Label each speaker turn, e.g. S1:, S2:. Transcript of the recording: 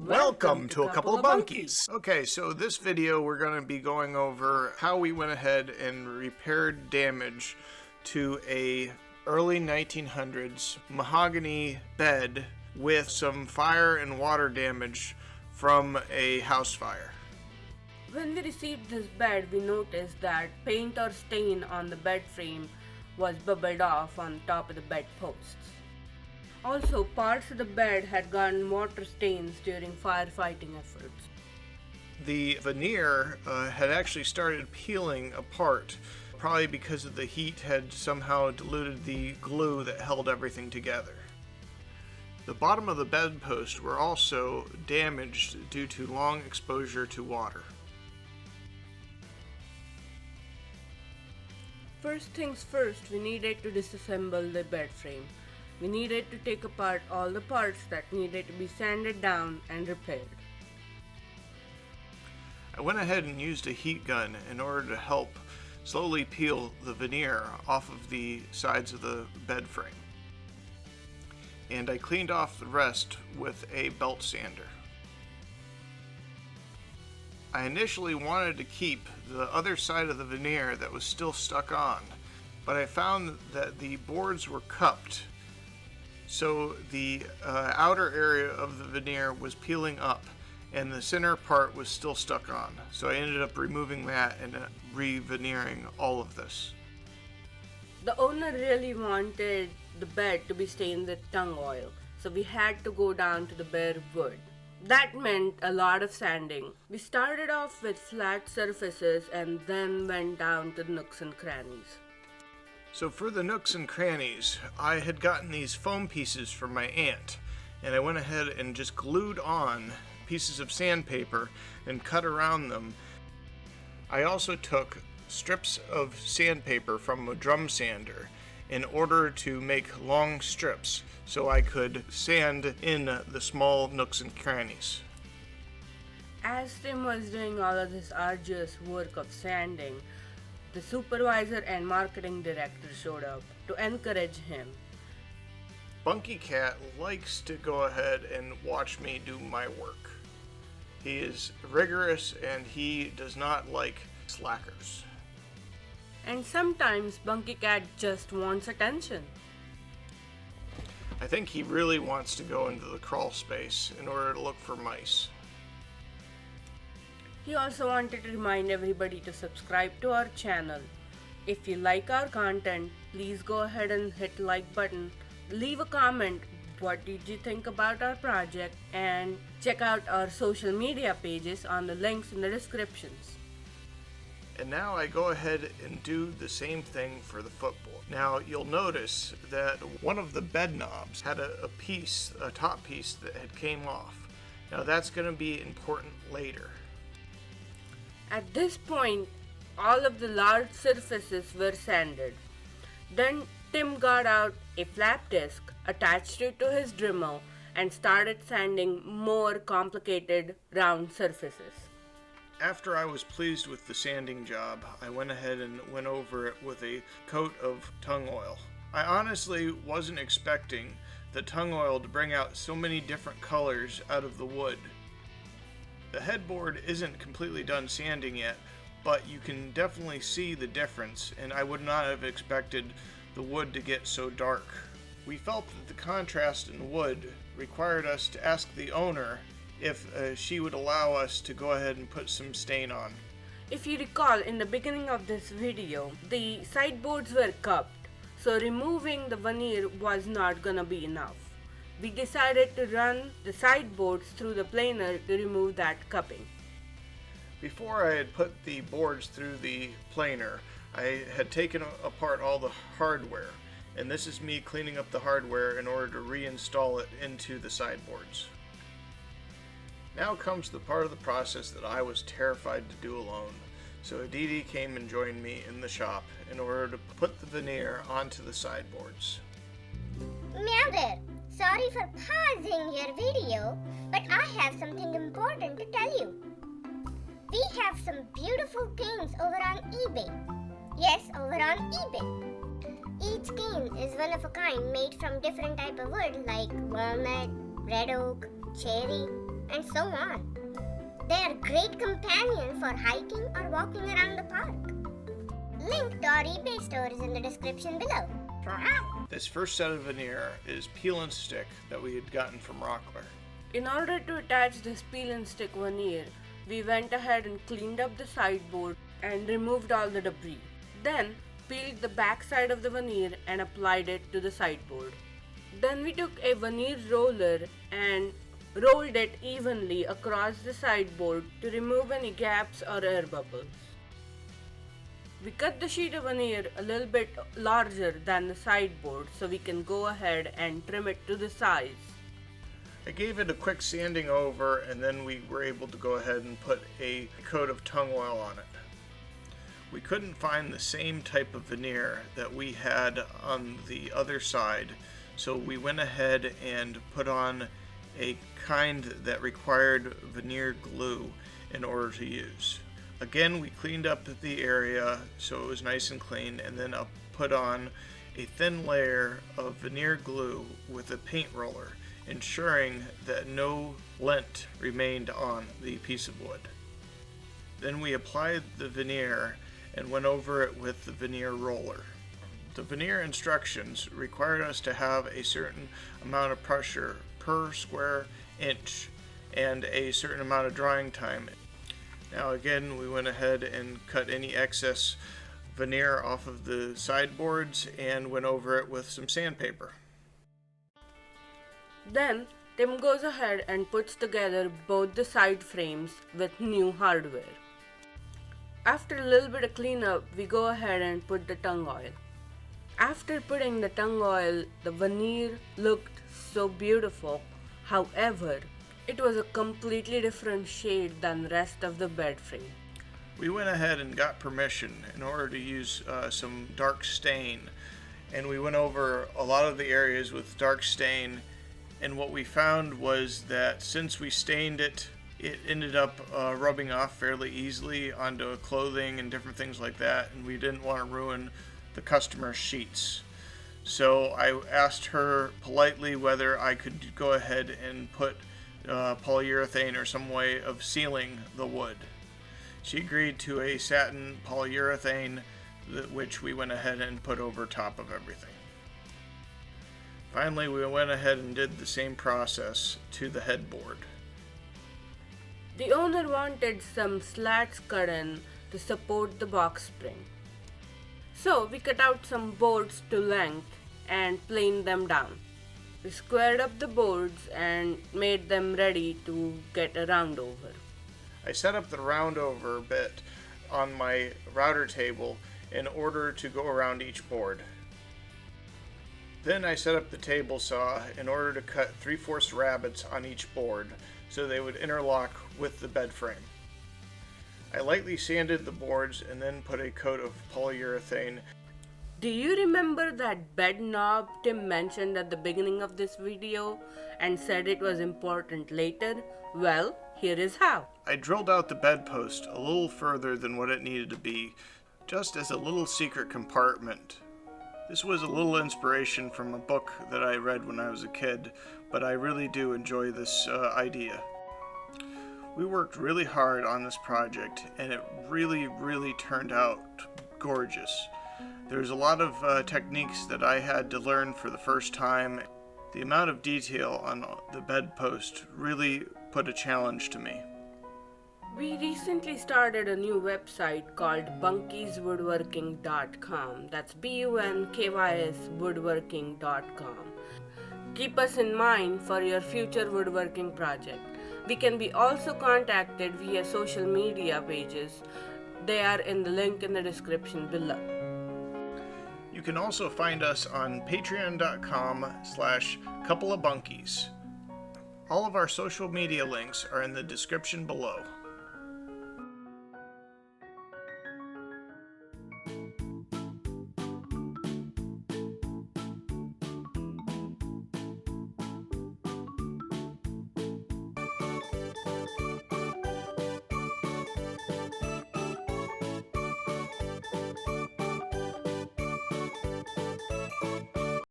S1: Welcome to a couple of Bunkys. Okay, so this video we're going to be going over how we went ahead and repaired damage to a early 1900s mahogany bed with some fire and water damage from a house fire.
S2: When we received this bed, we noticed that paint or stain on the bed frame was bubbled off on top of the bed posts. Also, parts of the bed had gotten water stains during firefighting efforts.
S1: The veneer had actually started peeling apart, probably because of the heat had somehow diluted the glue that held everything together. The bottom of the bedpost were also damaged due to long exposure to water.
S2: First things first, we needed to disassemble the bed frame. We needed to take apart all the parts that needed to be sanded down and repaired.
S1: I went ahead and used a heat gun in order to help slowly peel the veneer off of the sides of the bed frame. And I cleaned off the rest with a belt sander. I initially wanted to keep the other side of the veneer that was still stuck on, but I found that the boards were cupped, so the outer area of the veneer was peeling up and the center part was still stuck on. So I ended up removing that and re-veneering all of this.
S2: The owner really wanted the bed to be stained with tung oil, so we had to go down to the bare wood. That meant a lot of sanding. We started off with flat surfaces and then went down to the nooks and crannies.
S1: So for the nooks and crannies, I had gotten these foam pieces from my aunt, and I went ahead and just glued on pieces of sandpaper and cut around them. I also took strips of sandpaper from a drum sander in order to make long strips so I could sand in the small nooks and crannies.
S2: As Tim was doing all of this arduous work of sanding, the supervisor and marketing director showed up to encourage him.
S1: Bunky Cat likes to go ahead and watch me do my work. He is rigorous and he does not like slackers.
S2: And sometimes Bunky Cat just wants attention.
S1: I think he really wants to go into the crawl space in order to look for mice.
S2: He also wanted to remind everybody to subscribe to our channel. If you like our content, please go ahead and hit the like button, leave a comment what did you think about our project, and check out our social media pages on the links in the descriptions.
S1: And now I go ahead and do the same thing for the footboard. Now you'll notice that one of the bed knobs had a top piece that had came off. Now that's going to be important later.
S2: At this point, all of the large surfaces were sanded. Then Tim got out a flap disc, attached it to his Dremel, and started sanding more complicated round surfaces.
S1: After I was pleased with the sanding job, I went ahead and went over it with a coat of tung oil. I honestly wasn't expecting the tung oil to bring out so many different colors out of the wood. The headboard isn't completely done sanding yet, but you can definitely see the difference, and I would not have expected the wood to get so dark. We felt that the contrast in wood required us to ask the owner if she would allow us to go ahead and put some stain on.
S2: If you recall, in the beginning of this video, the sideboards were cupped, so removing the veneer was not gonna be enough. We decided to run the sideboards through the planer to remove that cupping.
S1: Before I had put the boards through the planer, I had taken apart all the hardware, and this is me cleaning up the hardware in order to reinstall it into the sideboards. Now comes the part of the process that I was terrified to do alone, so Aditi came and joined me in the shop in order to put the veneer onto the sideboards.
S3: Meow there! Sorry for pausing your video, but I have something important to tell you. We have some beautiful canes over on eBay. Yes, over on eBay. Each cane is one of a kind made from different type of wood like walnut, red oak, cherry, and so on. They are great companions for hiking or walking around the park. Link to our eBay store is in the description below.
S1: This first set of veneer is peel and stick that we had gotten from Rockler.
S2: In order to attach this peel and stick veneer, we went ahead and cleaned up the sideboard and removed all the debris. Then peeled the back side of the veneer and applied it to the sideboard. Then we took a veneer roller and rolled it evenly across the sideboard to remove any gaps or air bubbles. We cut the sheet of veneer a little bit larger than the sideboard so we can go ahead and trim it to the size.
S1: I gave it a quick sanding over, and then we were able to go ahead and put a coat of tung oil on it. We couldn't find the same type of veneer that we had on the other side, so we went ahead and put on a kind that required veneer glue in order to use. Again, we cleaned up the area so it was nice and clean, and then put on a thin layer of veneer glue with a paint roller, ensuring that no lint remained on the piece of wood. Then we applied the veneer and went over it with the veneer roller. The veneer instructions required us to have a certain amount of pressure per square inch and a certain amount of drying time. Now again, we went ahead and cut any excess veneer off of the sideboards and went over it with some sandpaper.
S2: Then Tim goes ahead and puts together both the side frames with new hardware. After a little bit of cleanup, we go ahead and put the tung oil. After putting the tung oil, the veneer looked so beautiful. However, it was a completely different shade than the rest of the bed frame.
S1: We went ahead and got permission in order to use some dark stain, and we went over a lot of the areas with dark stain, and what we found was that since we stained it, it ended up rubbing off fairly easily onto clothing and different things like that, and we didn't want to ruin the customer's sheets. So I asked her politely whether I could go ahead and put polyurethane or some way of sealing the wood. She agreed to a satin polyurethane, which we went ahead and put over top of everything. Finally, we went ahead and did the same process to the headboard.
S2: The owner wanted some slats cut in to support the box spring. So we cut out some boards to length and planed them down. We squared up the boards and made them ready to get a round over.
S1: I set up the round over bit on my router table in order to go around each board. Then I set up the table saw in order to cut 3/4 rabbets on each board so they would interlock with the bed frame. I lightly sanded the boards and then put a coat of polyurethane.
S2: Do you remember that bed knob Tim mentioned at the beginning of this video and said it was important later? Well, here is how.
S1: I drilled out the bedpost a little further than what it needed to be, just as a little secret compartment. This was a little inspiration from a book that I read when I was a kid, but I really do enjoy this idea. We worked really hard on this project, and it really turned out gorgeous. There's a lot of techniques that I had to learn for the first time. The amount of detail on the bedpost really put a challenge to me.
S2: We recently started a new website called bunkyswoodworking.com. That's BUNKYS woodworking.com. Keep us in mind for your future woodworking project. We can be also contacted via social media pages. They are in the link in the description below.
S1: You can also find us on patreon.com/coupleofbunkies. All of our social media links are in the description below.